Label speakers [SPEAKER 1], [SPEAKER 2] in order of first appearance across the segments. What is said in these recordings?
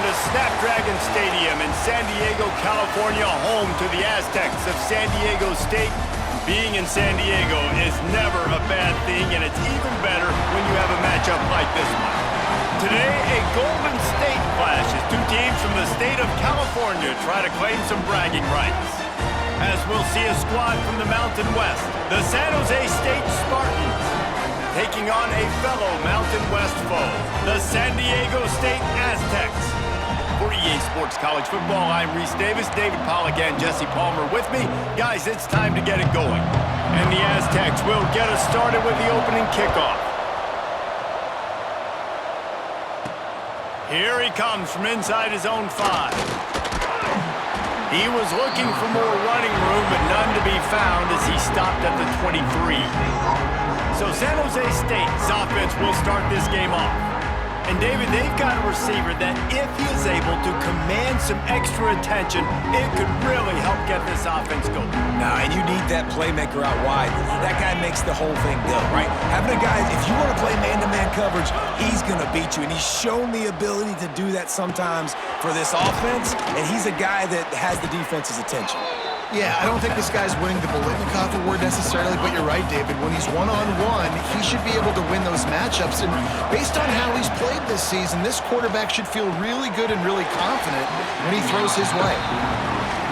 [SPEAKER 1] to Snapdragon Stadium in San Diego, California, home to the Aztecs of San Diego State. Being in San Diego is never a bad thing, and it's even better when you have a matchup like this one. Today, a Golden State clash as two teams from the state of California try to claim some bragging rights. As we'll see a squad from the Mountain West, the San Jose State Spartans, taking on a fellow Mountain West foe, the San Diego State Aztecs. For EA Sports College Football, I'm Reese Davis, David Pollack, and Jesse Palmer with me. Guys, it's time to get it going. And the Aztecs will get us started with the opening kickoff. Here he comes from inside his own 5. He was looking for more running room, but none to be found as he stopped at the 23. So San Jose State's offense will start this game off. And David, they've got a receiver that if he is able to command some extra attention, it could really help get this offense going.
[SPEAKER 2] Nah, and you need that playmaker out wide. That guy makes the whole thing go, right? Having a guy, if you want to play man-to-man coverage, he's going to beat you. And he's shown the ability to do that sometimes for this offense, and he's a guy that has the defense's attention.
[SPEAKER 3] Yeah, I don't think this guy's winning the Bolitnikoff award necessarily, but you're right, David. When he's one-on-one, he should be able to win those matchups. And based on how he's played this season, this quarterback should feel really good and really confident when he throws his way.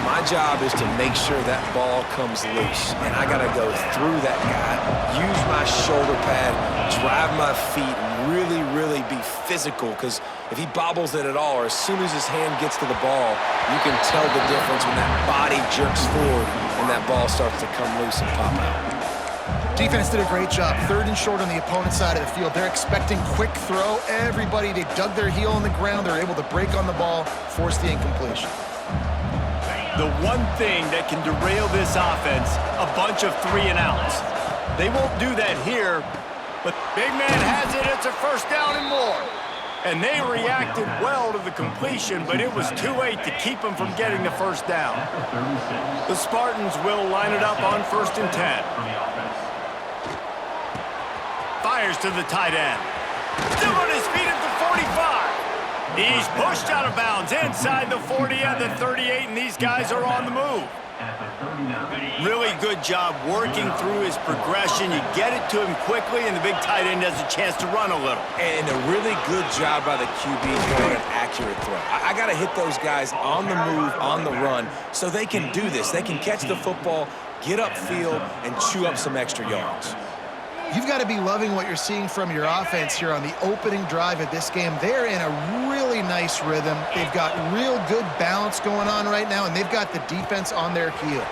[SPEAKER 2] My job is to make sure that ball comes loose, and I got to go through that guy, use my shoulder pad, drive my feet, and really be physical, because if he bobbles it at all, or as soon as his hand gets to the ball, you can tell the difference when that body jerks forward and that ball starts to come loose and pop out.
[SPEAKER 3] Defense did a great job. 3rd and short on the opponent's side of the field. They're expecting quick throw. Everybody, they dug their heel on the ground. They're able to break on the ball, force the incompletion.
[SPEAKER 1] The one thing that can derail this offense, a bunch of 3-and-outs. They won't do that here, but big man has it. It's a first down and more. And they reacted well to the completion, but it was too late to keep them from getting the first down. The Spartans will line it up on 1st and 10. Fires to the tight end. Still on his feet at the 45. He's pushed out of bounds inside the 40 and the 38, and these guys are on the move. Really good job working through his progression. You get it to him quickly, and the big tight end has a chance to run a little.
[SPEAKER 2] And a really good job by the QB throwing an accurate throw. I got to hit those guys on the move, on the run, so they can do this. They can catch the football, get upfield, and chew up some extra yards.
[SPEAKER 3] You've got to be loving what you're seeing from your offense here on the opening drive of this game. They're in a really nice rhythm. They've got real good balance going on right now, and they've got the defense on their heels.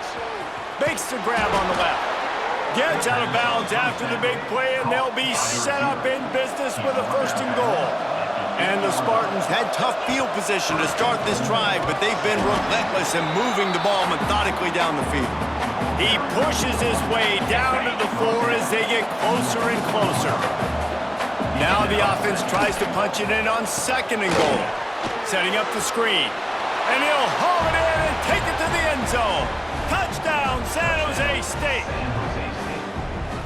[SPEAKER 1] Makes the grab on the left. Gets out of bounds after the big play, and they'll be set up in business with a 1st and goal. And the Spartans had tough field position to start this drive, but they've been relentless in moving the ball methodically down the field. He pushes his way down to the 4 as they get closer and closer. Now the offense tries to punch it in on 2nd and goal. Setting up the screen. And he'll haul it in and take it to the end zone. Touchdown, San Jose State.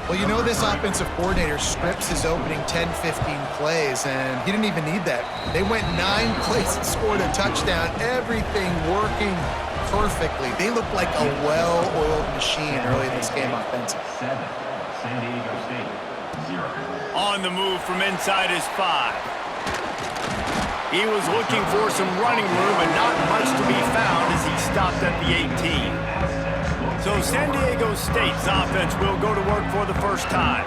[SPEAKER 3] Well, you know this offensive coordinator scripts his opening 10-15 plays, and he didn't even need that. They went 9 plays and scored a touchdown. Everything working perfectly. They look like a well-oiled machine early in this game offensively.
[SPEAKER 1] On the move from inside his 5. He was looking for some running room, and not much to be found as he stopped at the 18. So San Diego State's offense will go to work for the first time.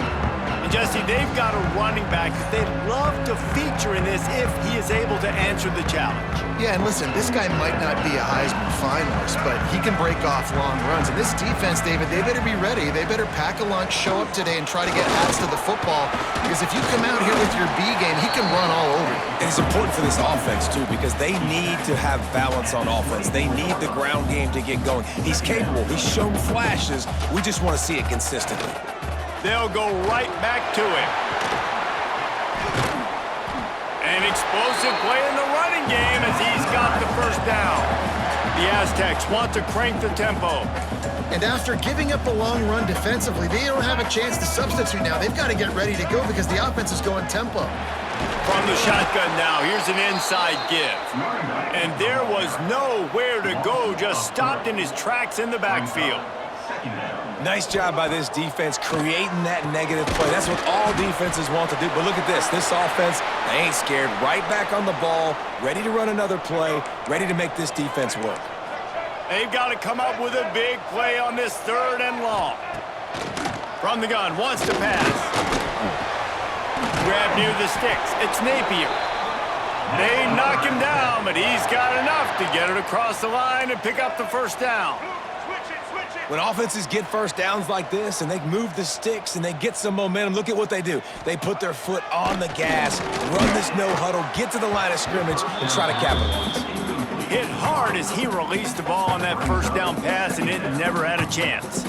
[SPEAKER 1] And Jesse, they've got a running back that they'd love to feature in this if he is able to answer the challenge.
[SPEAKER 3] Yeah, and listen, this guy might not be a Heisman finalist, but he can break off long runs. And this defense, David, they better be ready. They better pack a lunch, show up today, and try to get hats to the football. Because if you come out here with your B game, he can run all over you.
[SPEAKER 2] And it's important for this offense, too, because they need to have balance on offense. They need the ground game to get going. He's capable. He's shown flashes. We just want to see it consistently.
[SPEAKER 1] They'll go right back to him. An explosive play in the running game as he's got the first down. The Aztecs want to crank the tempo.
[SPEAKER 3] And after giving up a long run defensively, they don't have a chance to substitute now. They've got to get ready to go because the offense is going tempo.
[SPEAKER 1] From the shotgun now, here's an inside give. And there was nowhere to go, just stopped in his tracks in the backfield.
[SPEAKER 2] Nice job by this defense creating that negative play. That's what all defenses want to do. But look at this. This offense, they ain't scared. Right back on the ball, ready to run another play, ready to make this defense work.
[SPEAKER 1] They've got to come up with a big play on this 3rd and long. From the gun, wants to pass. Grab near the sticks. It's Napier. They knock him down, but he's got enough to get it across the line and pick up the first down.
[SPEAKER 2] When offenses get first downs like this and they move the sticks and they get some momentum, look at what they do. They put their foot on the gas, run this no huddle, get to the line of scrimmage, and try to capitalize.
[SPEAKER 1] Hit hard as he released the ball on that first down pass, and it never had a chance.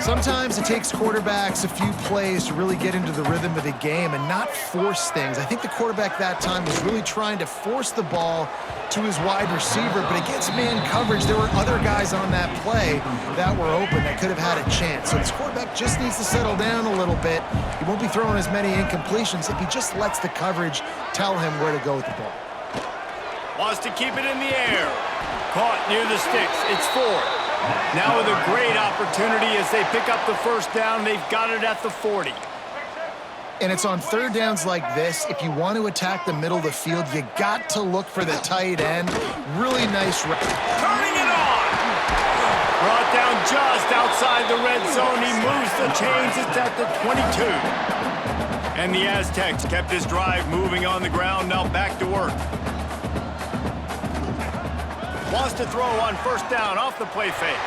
[SPEAKER 3] Sometimes it takes quarterbacks a few plays to really get into the rhythm of the game and not force things. I think the quarterback that time was really trying to force the ball to his wide receiver, but against man coverage, there were other guys on that play that were open that could have had a chance. So this quarterback just needs to settle down a little bit. He won't be throwing as many incompletions if he just lets the coverage tell him where to go with the ball.
[SPEAKER 1] Wants to keep it in the air. Caught near the sticks. It's 4th. Now with a great opportunity as they pick up the first down, they've got it at the 40.
[SPEAKER 3] And it's on 3rd downs like this, if you want to attack the middle of the field, you got to look for the tight end. Really nice.
[SPEAKER 1] Turning it on! Brought down just outside the red zone. He moves the chains. It's at the 22. And the Aztecs kept this drive moving on the ground. Now back to work. Wants to throw on first down off the play fake.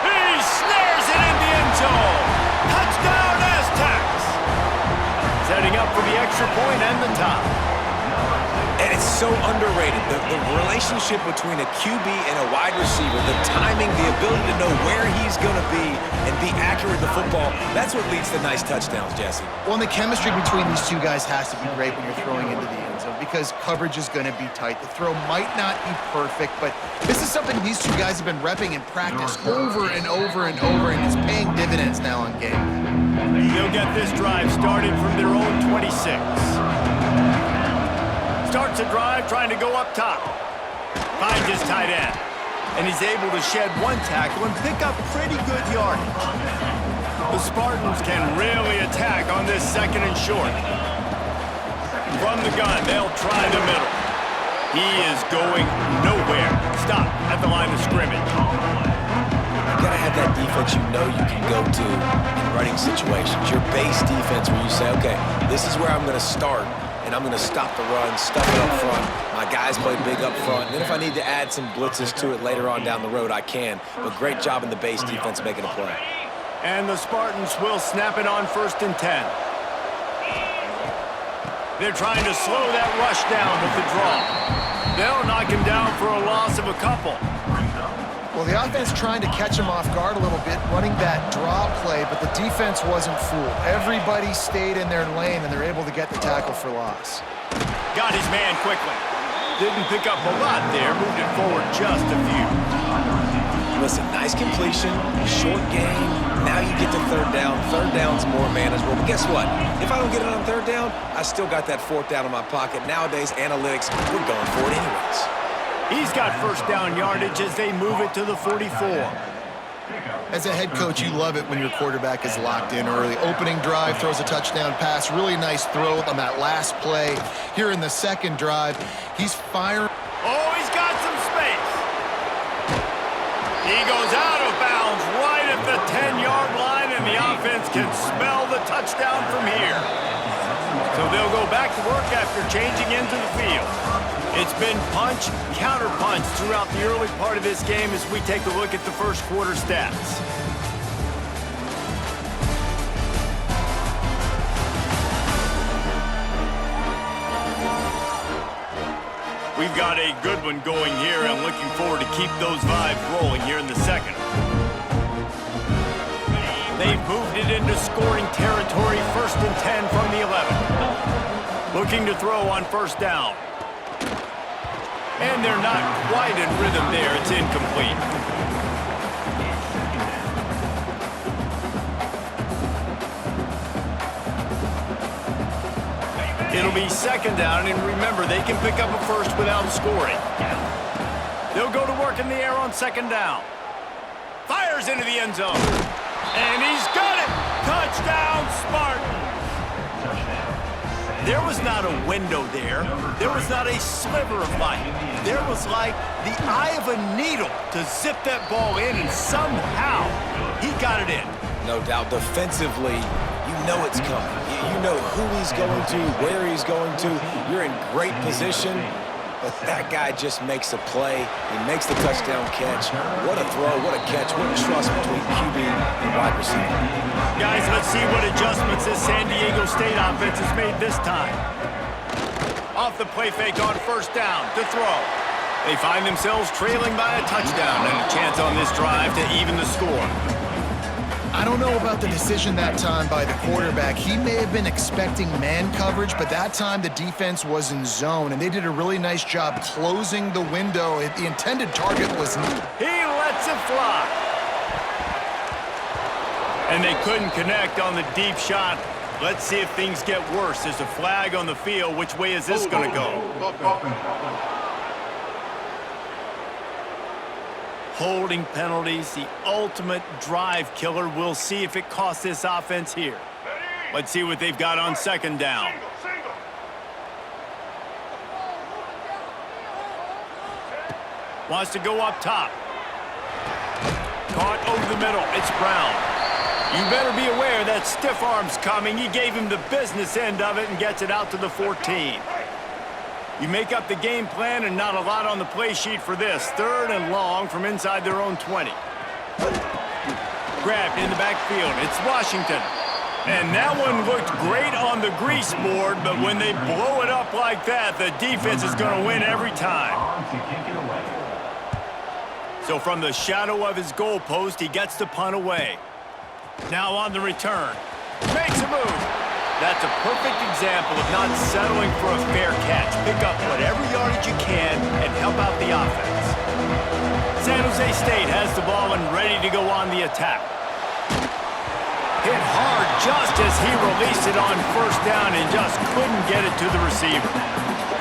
[SPEAKER 1] He snares it in the end zone. Touchdown Aztecs. Setting up for the extra point and the top.
[SPEAKER 2] And it's so underrated. The relationship between a QB and a wide receiver, the timing, the ability to know where he's going to be and be accurate with the football, that's what leads to nice touchdowns, Jesse.
[SPEAKER 3] Well, and the chemistry between these two guys has to be great when you're throwing into the end zone because coverage is going to be tight. The throw might not be perfect, but this is something these two guys have been repping in practice over and over and over, and it's paying dividends now on game.
[SPEAKER 1] They'll get this drive started from their own 26. Starts a drive trying to go up top. Finds his tight end. And he's able to shed one tackle and pick up pretty good yardage. The Spartans can really attack on this 2nd and short. From the gun, they'll try the middle. He is going nowhere. Stop at the line of scrimmage.
[SPEAKER 2] You gotta have that defense you know you can go to in running situations. Your base defense where you say, okay, this is where I'm gonna start. And I'm going to stop the run, stuff it up front. My guys play big up front. And then if I need to add some blitzes to it later on down the road, I can. But great job in the base defense making a play.
[SPEAKER 1] And the Spartans will snap it on 1st and 10. They're trying to slow that rush down with the draw. They'll knock him down for a loss of a couple.
[SPEAKER 3] Well, the offense trying to catch him off guard a little bit, running that draw play, but the defense wasn't fooled. Everybody stayed in their lane, and they're able to get the tackle for loss.
[SPEAKER 1] Got his man quickly. Didn't pick up a lot there, moved it forward just a few.
[SPEAKER 2] Listen, nice completion, short game. Now you get to 3rd down. 3rd down's more manageable. But guess what? If I don't get it on 3rd down, I still got that 4th down in my pocket. Nowadays, analytics, we're going for it anyways.
[SPEAKER 1] He's got first down yardage as they move it to the 44.
[SPEAKER 3] As a head coach, you love it when your quarterback is locked in early. Opening drive, throws a touchdown pass. Really nice throw on that last play. Here in the 2nd drive, he's firing.
[SPEAKER 1] Oh, he's got some space. He goes out of bounds right at the 10-yard line, and the offense can smell the touchdown from here. So they'll go back to work after changing into the field. It's been punch, counter-punch throughout the early part of this game as we take a look at the first quarter stats. We've got a good one going here, and looking forward to keep those vibes rolling here in the 2nd. They've moved it into scoring territory, 1st and 10 from the 11. Looking to throw on first down. And they're not quite in rhythm there. It's incomplete. It'll be second down, and remember, they can pick up a first without scoring. They'll go to work in the air on second down. Fires into the end zone. And he's got it! Touchdown, Spartans! There was not a window there. There was not a sliver of light. There was like the eye of a needle to zip that ball in, and somehow he got it in.
[SPEAKER 2] No doubt, defensively, you know it's coming. You know who he's going to, where he's going to. You're in great position, but that guy just makes a play. He makes the touchdown catch. What a throw, what a catch, what a trust between QB and wide receiver.
[SPEAKER 1] Guys, let's see what adjustments this San Diego State offense has made this time. Off the play fake on first down to throw. They find themselves trailing by a touchdown and a chance on this drive to even the score.
[SPEAKER 3] I don't know about the decision that time by the quarterback. He may have been expecting man coverage, but that time the defense was in zone, and they did a really nice job closing the window. The intended target was...
[SPEAKER 1] He lets it fly. And they couldn't connect on the deep shot. Let's see if things get worse. There's a flag on the field. Which way is this going to go? Holding penalties, the ultimate drive killer. We'll see if it costs this offense here. Let's see what they've got on second down. Wants to go up top. Caught over the middle. It's Brown. You better be aware that stiff arm's coming. He gave him the business end of it and gets it out to the 14. You make up the game plan, and not a lot on the play sheet for this. Third and long from inside their own 20. Grabbed in the backfield. It's Washington. And that one looked great on the grease board, but when they blow it up like that, the defense is going to win every time. So from the shadow of his goalpost, he gets the punt away. Now on the return. Makes a move. That's a perfect example of not settling for a fair catch. Pick up whatever yardage you can and help out the offense. San Jose State has the ball and ready to go on the attack. Hit hard just as he released it on first down and just couldn't get it to the receiver.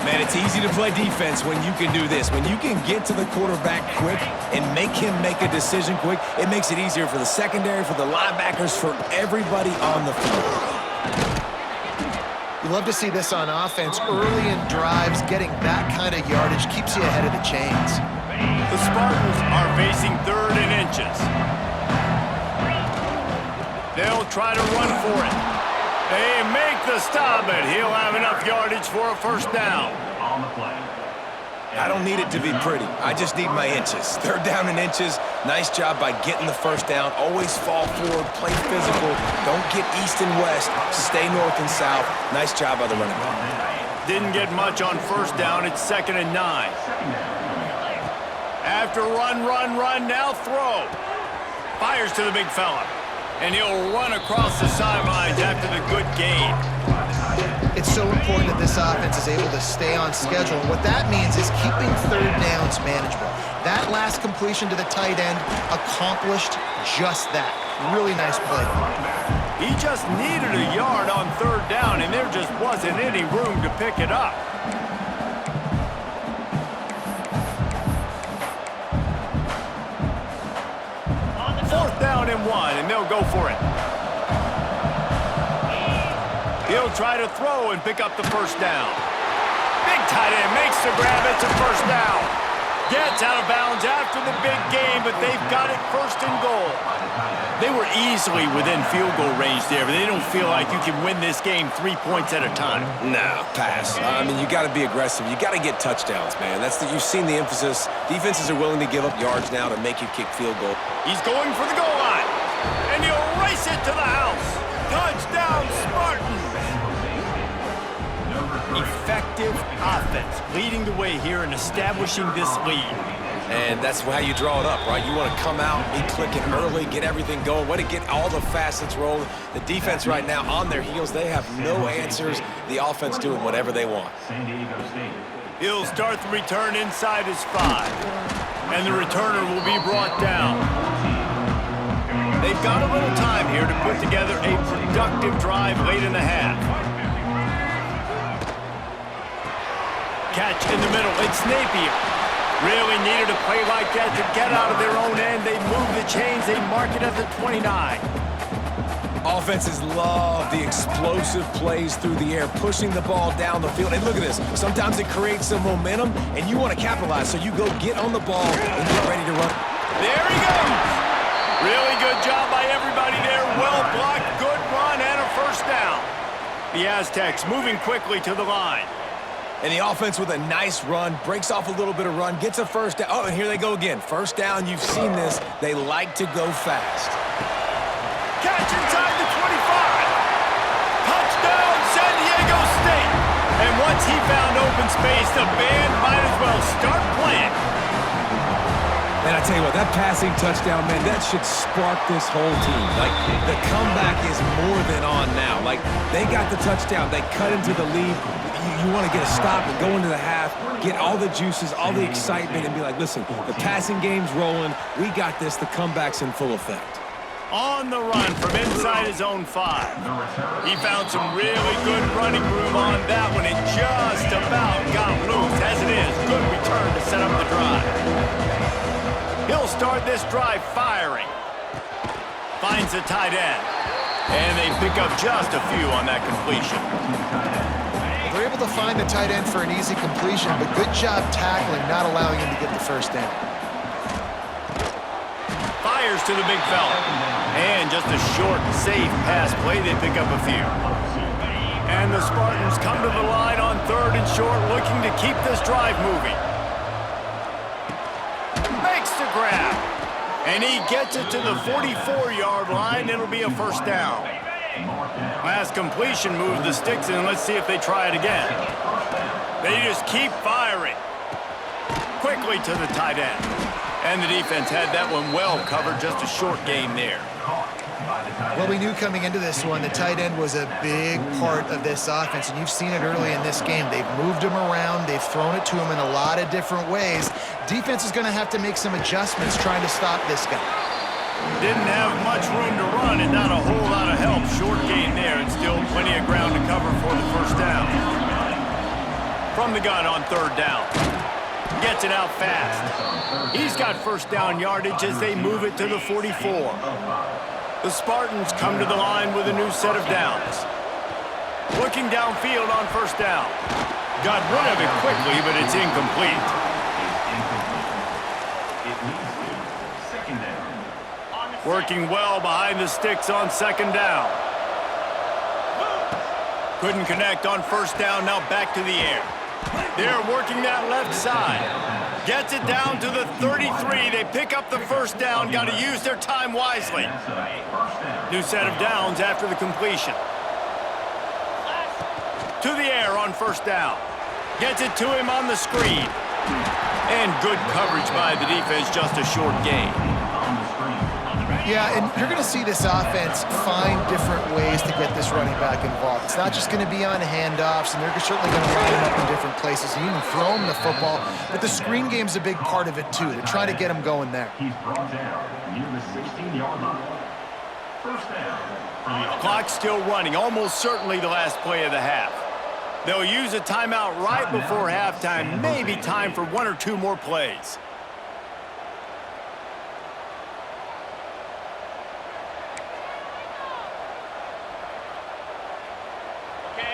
[SPEAKER 2] Man, it's easy to play defense when you can do this. When you can get to the quarterback quick and make him make a decision quick, it makes it easier for the secondary, for the linebackers, for everybody on the field.
[SPEAKER 3] You love to see this on offense. Early in drives, getting that kind of yardage keeps you ahead of the chains.
[SPEAKER 1] The Spartans are facing third and inches. They'll try to run for it. They make the stop, but he'll have enough yardage for a first down.
[SPEAKER 4] On the play.
[SPEAKER 2] I don't need it to be pretty. I just need my inches. Third down in inches. Nice job by getting the first down. Always fall forward, play physical. Don't get east and west. Stay north and south. Nice job by the running back.
[SPEAKER 1] Didn't get much on first down. It's 2nd and 9. After run, now throw. Fires to the big fella. And he'll run across the sidelines after the good gain.
[SPEAKER 3] It's so important that this offense is able to stay on schedule. What that means is keeping third downs manageable. That last completion to the tight end accomplished just that. Really nice play.
[SPEAKER 1] He just needed a yard on third down, and there just wasn't any room to pick it up. Fourth down and 1, and they'll go for it. He'll try to throw and pick up the first down. Big tight end makes the grab. It's a first down. Gets out of bounds after the big game, but they've got it first and goal. They were easily within field goal range there, but they don't feel like you can win this game 3 points at a time.
[SPEAKER 2] No, pass. I mean, you got to be aggressive. You got to get touchdowns, man. You've seen the emphasis. Defenses are willing to give up yards now to make you kick field goal.
[SPEAKER 1] He's going for the goal line, and he'll race it to the house. Touchdown, Spartans! Effective offense, leading the way here and establishing this lead.
[SPEAKER 2] And that's how you draw it up, right? You want to come out, be clicking early, get everything going, want to get all the facets rolling. The defense right now on their heels, they have no answers. The offense doing whatever they want.
[SPEAKER 1] He'll start the return inside his 5. And the returner will be brought down. They've got a little time here to put together a productive drive late in the half. catch in the middle. It's Napier. Really needed a play like that to get out of their own end. They move the chains. They mark it at the 29.
[SPEAKER 2] Offenses love the explosive plays through the air, pushing the ball down the field. And look at this. Sometimes it creates some momentum, and you want to capitalize. So you go get on the ball and get ready to run.
[SPEAKER 1] There he goes. Really good job by everybody there. Well blocked, good run, and a first down. The Aztecs moving quickly to the line.
[SPEAKER 2] And the offense with a nice run, breaks off a little bit of run, gets a first down. Oh, and here they go again. First down, you've seen this. They like to go fast.
[SPEAKER 1] Catch inside the 25. Touchdown, San Diego State. And once he found open space, the band might as well start playing.
[SPEAKER 2] And I tell you what, that passing touchdown, man, that should spark this whole team. Like, the comeback is more than on now. Like, they got the touchdown. They cut into the lead. You want to get a stop and go into the half, get all the juices, all the excitement, and be like, listen, the passing game's rolling. We got this. The comeback's in full effect.
[SPEAKER 1] On the run from inside his own 5. He found some really good running room on that one and just about got loose. As it is, good return to set up the drive. He'll start this drive firing. Finds the tight end. And they pick up just a few on that completion.
[SPEAKER 3] They're able to find the tight end for an easy completion, but good job tackling, not allowing him to get the first down.
[SPEAKER 1] Fires to the big fella. And just a short, safe pass play, they pick up a few. And the Spartans come to the line on 3rd and short, looking to keep this drive moving. Makes the grab. And he gets it to the 44-yard line. It'll be a first down. Last completion moved the sticks in. Let's see if they try it again. They just keep firing. Quickly to the tight end. And the defense had that one well covered. Just a short gain there.
[SPEAKER 3] Well, we knew coming into this one, the tight end was a big part of this offense, and you've seen it early in this game. They've moved him around. They've thrown it to him in a lot of different ways. Defense is going to have to make some adjustments trying to stop this guy.
[SPEAKER 1] Didn't have much room to run and not a whole lot of help. Short gain there and still plenty of ground to cover for the first down. From the gun on 3rd down. Gets it out fast. He's got first down yardage as they move it to the 44. The Spartans come to the line with a new set of downs. Looking downfield on first down. Got rid of it quickly, but it's incomplete. Working well behind the sticks on 2nd down. Couldn't connect on first down, now back to the air. They're working that left side. Gets it down to the 33. They pick up the first down. Got to use their time wisely. New set of downs after the completion. To the air on first down. Gets it to him on the screen. And good coverage by the defense, just a short gain.
[SPEAKER 3] Yeah, and you're going to see this offense find different ways to get this running back involved. It's not just going to be on handoffs, and they're certainly going to line him up in different places and even throw him the football. But the screen game's a big part of it, too. They're trying to get him going there.
[SPEAKER 4] He's brought down near the 16-yard line. First down.
[SPEAKER 1] Clock's still running, almost certainly the last play of the half. They'll use a timeout right before halftime, maybe time for 1 or 2 more plays.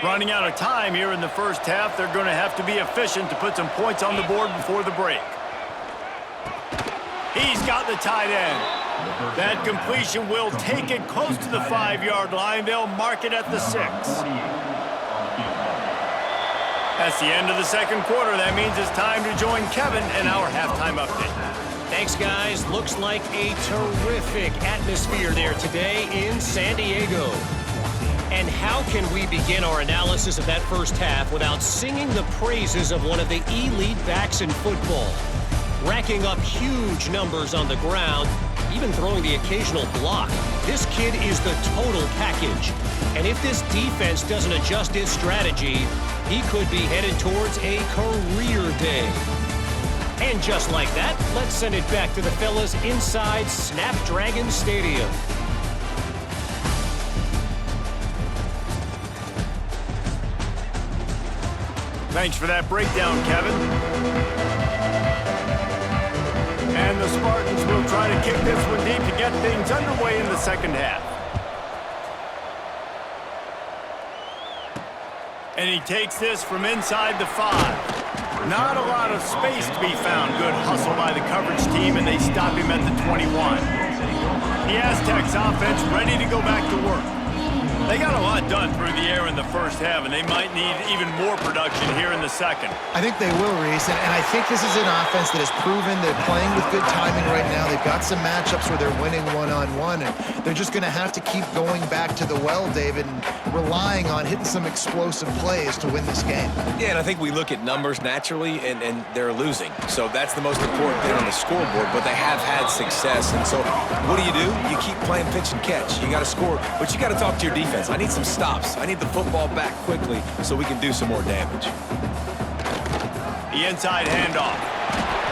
[SPEAKER 1] Running out of time here in the first half. They're going to have to be efficient to put some points on the board before the break. He's got the tight end. That completion will take it close to the 5-yard line. They'll mark it at the 6. That's the end of the second quarter. That means it's time to join Kevin in our halftime update.
[SPEAKER 5] Thanks, guys. Looks like a terrific atmosphere there today in San Diego. And how can we begin our analysis of that first half without singing the praises of one of the elite backs in football? Racking up huge numbers on the ground, even throwing the occasional block. This kid is the total package. And if this defense doesn't adjust its strategy, he could be headed towards a career day. And just like that, let's send it back to the fellas inside Snapdragon Stadium.
[SPEAKER 1] Thanks for that breakdown, Kevin. And the Spartans will try to kick this one deep to get things underway in the second half. And he takes this from inside the 5. Not a lot of space to be found. Good hustle by the coverage team, and they stop him at the 21. The Aztecs offense ready to go back to work. They got a lot done through the air in the first half, and they might need even more production here in the second.
[SPEAKER 3] I think they will, Reese, and I think this is an offense that has proven they're playing with good timing right now. They've got some matchups where they're winning one-on-one, and they're just going to have to keep going back to the well, David, and relying on hitting some explosive plays to win this game.
[SPEAKER 2] Yeah, and I think we look at numbers naturally, and they're losing. So that's the most important thing on the scoreboard, but they have had success. And so what do? You keep playing pitch and catch. You got to score, but you got to talk to your defense. I need some stops. I need the football back quickly so we can do some more damage.
[SPEAKER 1] The inside handoff.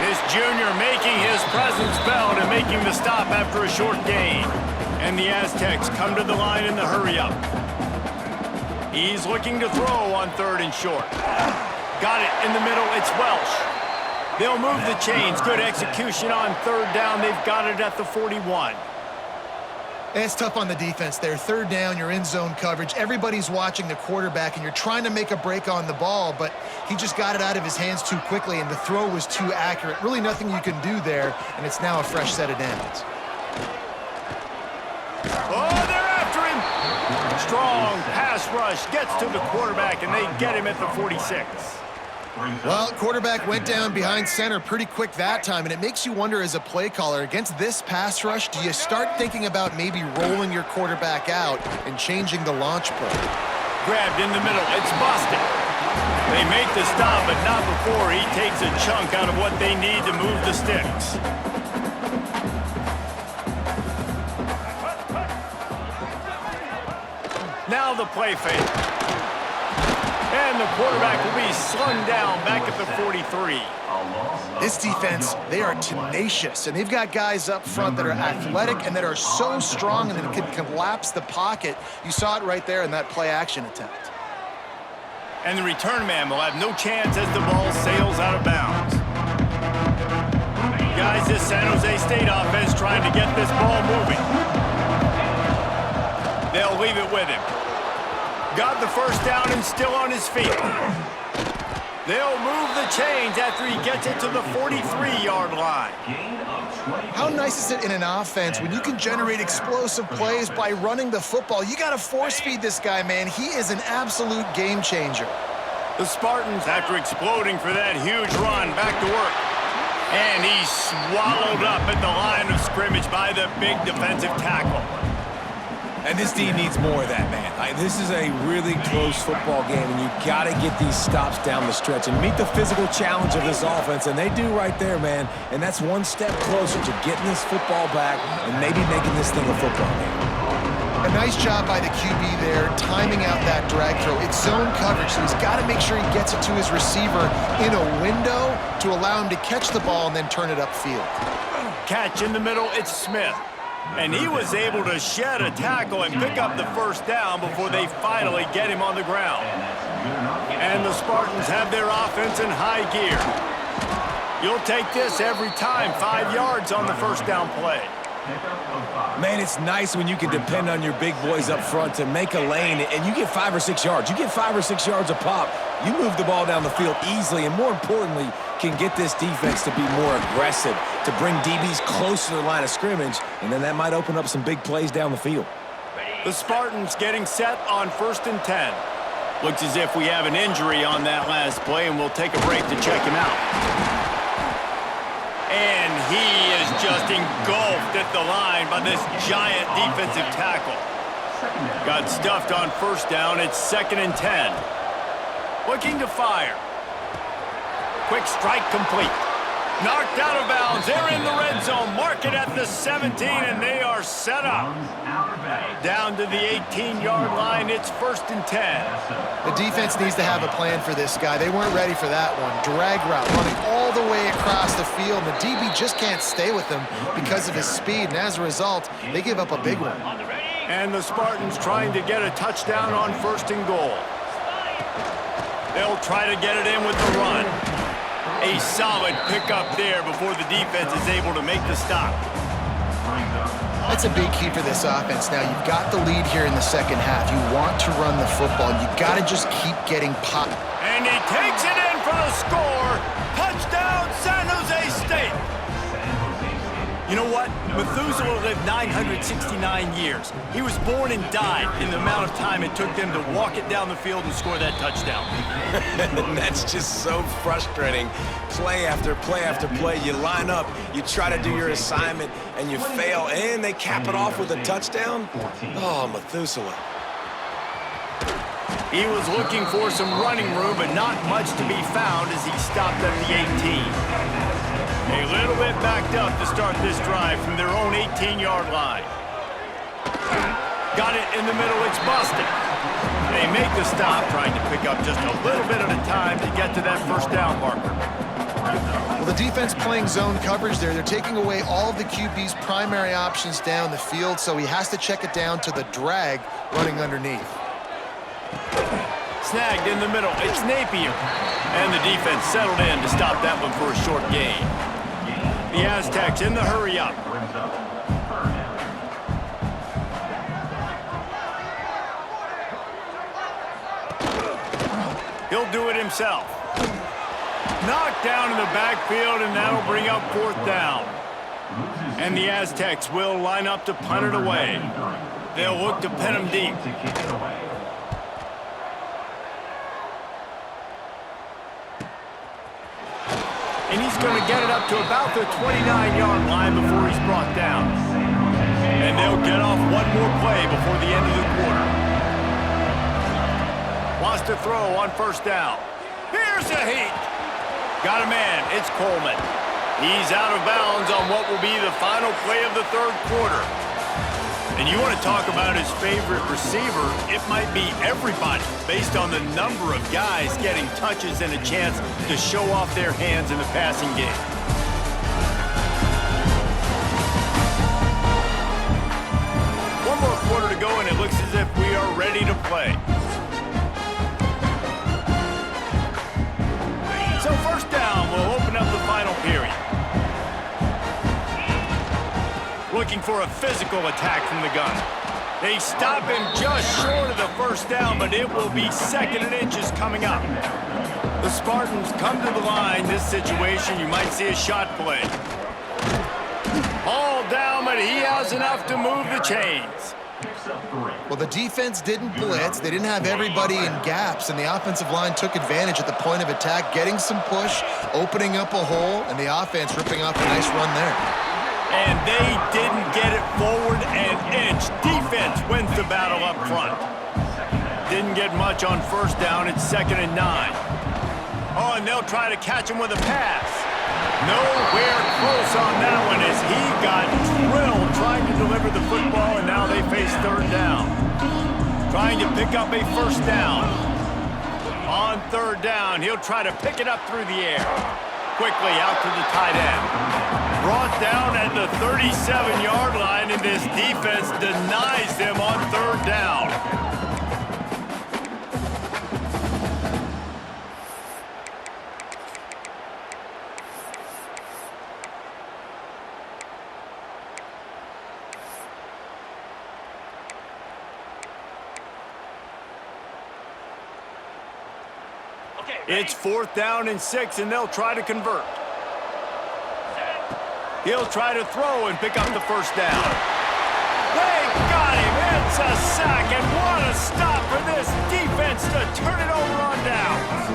[SPEAKER 1] This junior making his presence felt and making the stop after a short gain. And the Aztecs come to the line in the hurry-up. He's looking to throw on 3rd and short. Got it in the middle. It's Welsh. They'll move the chains. Good execution on 3rd down. They've got it at the 41.
[SPEAKER 3] It's tough on the defense there. 3rd down, you're in zone coverage. Everybody's watching the quarterback, and you're trying to make a break on the ball, but he just got it out of his hands too quickly, and the throw was too accurate. Really nothing you can do there, and it's now a fresh set of downs.
[SPEAKER 1] Oh, they're after him! Strong pass rush gets to the quarterback, and they get him at the 46.
[SPEAKER 3] Well, quarterback went down behind center pretty quick that time, and it makes you wonder as a play caller, against this pass rush, do you start thinking about maybe rolling your quarterback out and changing the launch play?
[SPEAKER 1] Grabbed in the middle. It's busted. They make the stop, but not before he takes a chunk out of what they need to move the sticks. Now the play fake. And the quarterback will be slung down back at the 43.
[SPEAKER 3] This defense, they are tenacious, and they've got guys up front that are athletic and that are so strong and that can collapse the pocket. You saw it right there in that play-action attempt.
[SPEAKER 1] And the return man will have no chance as the ball sails out of bounds. Guys, this San Jose State offense trying to get this ball moving. They'll leave it with him. Got the first down and still on his feet. They'll move the chains after he gets it to the 43-yard line.
[SPEAKER 3] How nice is it in an offense when you can generate explosive plays by running the football? You got to force-feed this guy, man. He is an absolute game changer.
[SPEAKER 1] The Spartans, after exploding for that huge run, back to work. And he's swallowed up at the line of scrimmage by the big defensive tackle.
[SPEAKER 2] And this team needs more of that, man. This is a really close football game, and you got to get these stops down the stretch and meet the physical challenge of this offense, and they do right there, man. And that's one step closer to getting this football back and maybe making this thing a football game.
[SPEAKER 3] A nice job by the QB there, timing out that drag throw. It's zone coverage, so he's got to make sure he gets it to his receiver in a window to allow him to catch the ball and then turn it upfield.
[SPEAKER 1] Catch in the middle, it's Smith. And he was able to shed a tackle and pick up the first down before they finally get him on the ground. And the Spartans have their offense in high gear. You'll take this every time. 5 yards on the first down play.
[SPEAKER 2] Man, it's nice when you can depend on your big boys up front to make a lane, and you get 5 or 6 yards. You get 5 or 6 yards a pop. You move the ball down the field easily, and more importantly, can get this defense to be more aggressive, to bring DBs closer to the line of scrimmage, and then that might open up some big plays down the field.
[SPEAKER 1] The Spartans getting set on 1st and 10. Looks as if we have an injury on that last play, and we'll take a break to check him out. And he is just engulfed at the line by this giant defensive tackle. Got stuffed on 1st down. It's 2nd and 10. Looking to fire. Quick strike complete. Knocked out of bounds. They're in the red zone. Mark it at the 17, and they are set up. Down to the 18-yard line. It's 1st and 10.
[SPEAKER 3] The defense needs to have a plan for this guy. They weren't ready for that one. Drag route, running all the way across the field. The DB just can't stay with him because of his speed, and as a result, they give up a big one.
[SPEAKER 1] And the Spartans trying to get a touchdown on 1st and goal. They'll try to get it in with the run. A solid pickup there before the defense is able to make the stop.
[SPEAKER 3] That's a big key for this offense. Now, you've got the lead here in the second half. You want to run the football. You got to just keep getting popped.
[SPEAKER 1] And he takes it in for the score. Touchdown, San Jose State. You know what? Methuselah lived 969 years. He was born and died in the amount of time it took them to walk it down the field and score that touchdown.
[SPEAKER 2] That's just so frustrating. Play after play after play. You line up, you try to do your assignment, and you fail, and they cap it off with a touchdown? Oh, Methuselah.
[SPEAKER 1] He was looking for some running room, but not much to be found as he stopped at the 18. A little bit backed up to start this drive from their own 18-yard line. Got it in the middle, it's busted. They make the stop, trying to pick up just a little bit at a time to get to that first down marker.
[SPEAKER 3] Well, the defense playing zone coverage there. They're taking away all of the QB's primary options down the field, so he has to check it down to the drag running underneath.
[SPEAKER 1] Snagged in the middle, it's Napier. And the defense settled in to stop that one for a short gain. The Aztecs in the hurry-up. He'll do it himself. Knocked down in the backfield, and that'll bring up fourth down. And the Aztecs will line up to punt it away. They'll look to pin him deep. And he's going to get it up to about the 29-yard line before he's brought down. And they'll get off one more play before the end of the quarter. Wants to throw on first down. Here's a heat. Got a man. It's Coleman. He's out of bounds on what will be the final play of the third quarter. And you want to talk about his favorite receiver, it might be everybody, based on the number of guys getting touches and a chance to show off their hands in the passing game. One more quarter to go, and it looks as if we are ready to play. So first down will open up the final period. Looking for a physical attack from the gun. They stop him just short of the first down, but it will be second and inches coming up. The Spartans come to the line. This situation, you might see a shot play. All down, but he has enough to move the chains.
[SPEAKER 3] Well, the defense didn't blitz. They didn't have everybody in gaps, and the offensive line took advantage at the point of attack, getting some push, opening up a hole, and the offense ripping off a nice run there.
[SPEAKER 1] And they didn't get it forward an inch. Defense wins the battle up front. Didn't get much on first down. It's 2nd and 9. Oh, and they'll try to catch him with a pass. Nowhere close on that one as he got drilled trying to deliver the football, and now they face third down. Trying to pick up a first down. On third down, he'll try to pick it up through the air. Quickly out to the tight end. Brought down at the 37-yard line, and this defense denies them on third down. It's 4th down and 6, and they'll try to convert. He'll try to throw and pick up the first down. They got him. It's a sack, and what a stop for this defense to turn it over on downs.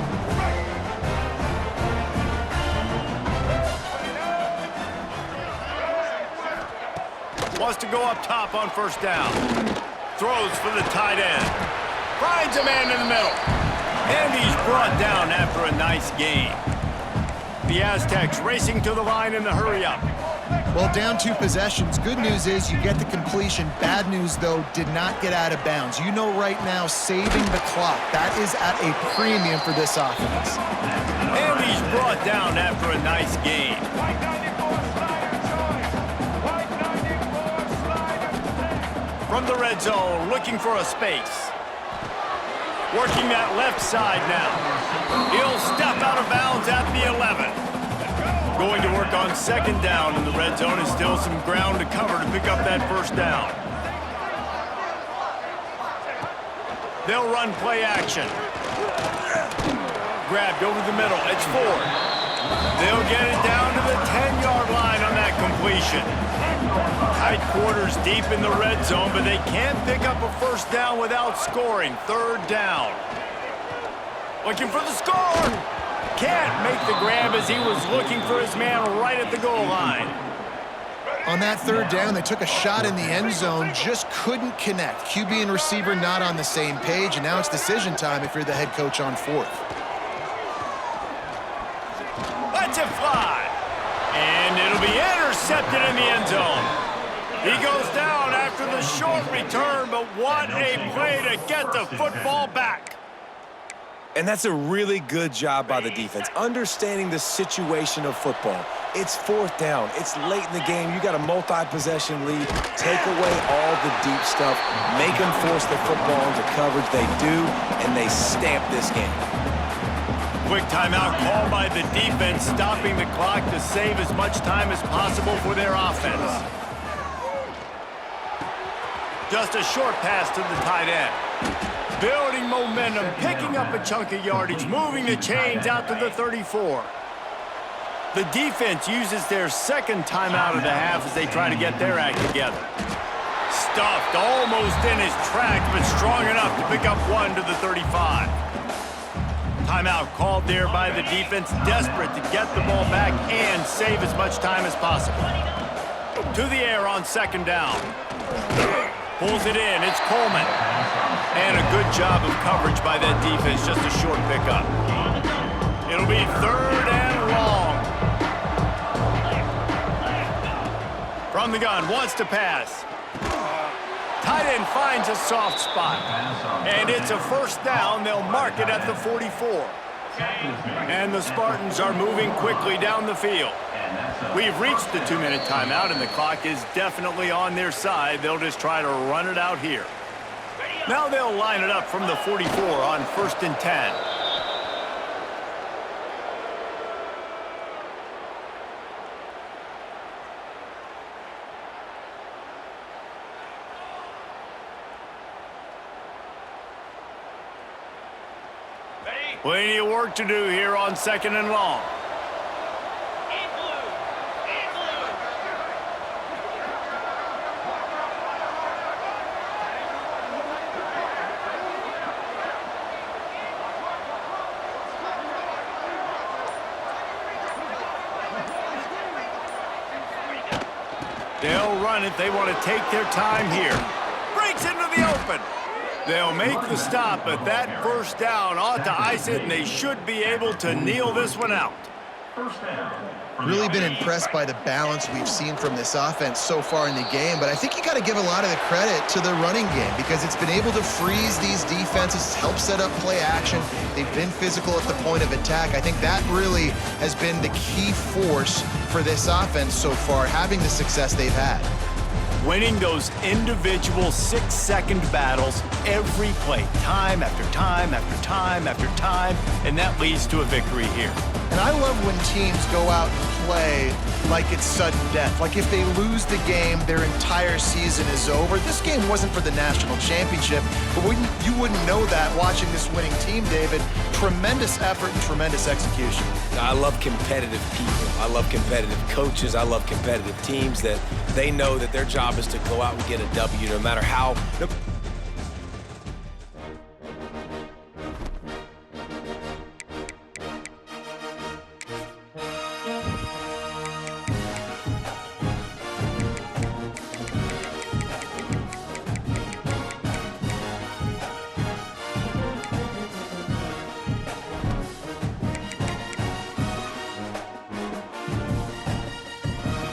[SPEAKER 1] Wants to go up top on first down. Throws for the tight end. Finds a man in the middle. And he's brought down after a nice gain. The Aztecs racing to the line in the hurry-up.
[SPEAKER 3] Well, down 2 possessions. Good news is you get the completion. Bad news, though, did not get out of bounds. You know right now, saving the clock, that is at a premium for this offense.
[SPEAKER 1] And he's brought down after a nice gain. From the red zone, looking for a space. Working that left side now. He'll step out of bounds at the 11. Going to work on second down in the red zone, and still some ground to cover to pick up that first down. They'll run play action. Grabbed over the middle. It's Ford. They'll get it down to the 10-yard line on that completion. Tight quarters deep in the red zone, but they can't pick up a first down without scoring. Third down. Looking for the score. Can't make the grab as he was looking for his man right at the goal line.
[SPEAKER 3] On that third down, they took a shot in the end zone, just couldn't connect. QB and receiver not on the same page, and now it's decision time if you're the head coach on fourth.
[SPEAKER 1] Let's it fly. And it'll be intercepted in the end zone. He goes down after the short return, but what a play to get the football back.
[SPEAKER 2] And that's a really good job by the defense, understanding the situation of football. It's fourth down. It's late in the game. You got a multi-possession lead. Take away all the deep stuff. Make them force the football into coverage. They do, and they stamp this game.
[SPEAKER 1] Quick timeout called by the defense, stopping the clock to save as much time as possible for their offense. Just a short pass to the tight end. Building momentum, picking up a chunk of yardage, moving the chains out to the 34. The defense uses their second timeout of the half as they try to get their act together. Stuffed almost in his tracks, but strong enough to pick up one to the 35. Timeout called there by the defense, desperate to get the ball back and save as much time as possible. To the air on second down. Pulls it in, it's Coleman. And a good job of coverage by that defense, just a short pickup. It'll be third and long. From the gun, wants to pass. Tight end finds a soft spot. And it's a first down, they'll mark it at the 44. And the Spartans are moving quickly down the field. We've reached the 2-minute timeout, and the clock is definitely on their side. They'll just try to run it out here. Now they'll line it up from the 44 on 1st and 10. Plenty of work to do here on second and long. They'll run it. They want to take their time here. Breaks into the open. They'll make the stop, but that first down ought to ice it, and they should be able to kneel this one out.
[SPEAKER 3] Really been impressed by the balance we've seen from this offense so far in the game, but I think you got to give a lot of the credit to the running game because it's been able to freeze these defenses, help set up play action. They've been physical at the point of attack. I think that really has been the key force for this offense so far, having the success they've had.
[SPEAKER 1] Winning those individual 6-second battles every play, time after time after time after time, and that leads to a victory here.
[SPEAKER 3] And I love when teams go out and play like it's sudden death. Like if they lose the game, their entire season is over. This game wasn't for the national championship, but you wouldn't know that watching this winning team, David. Tremendous effort and tremendous execution.
[SPEAKER 2] I love competitive people. I love competitive coaches. I love competitive teams that they know that their job is to go out and get a W no matter how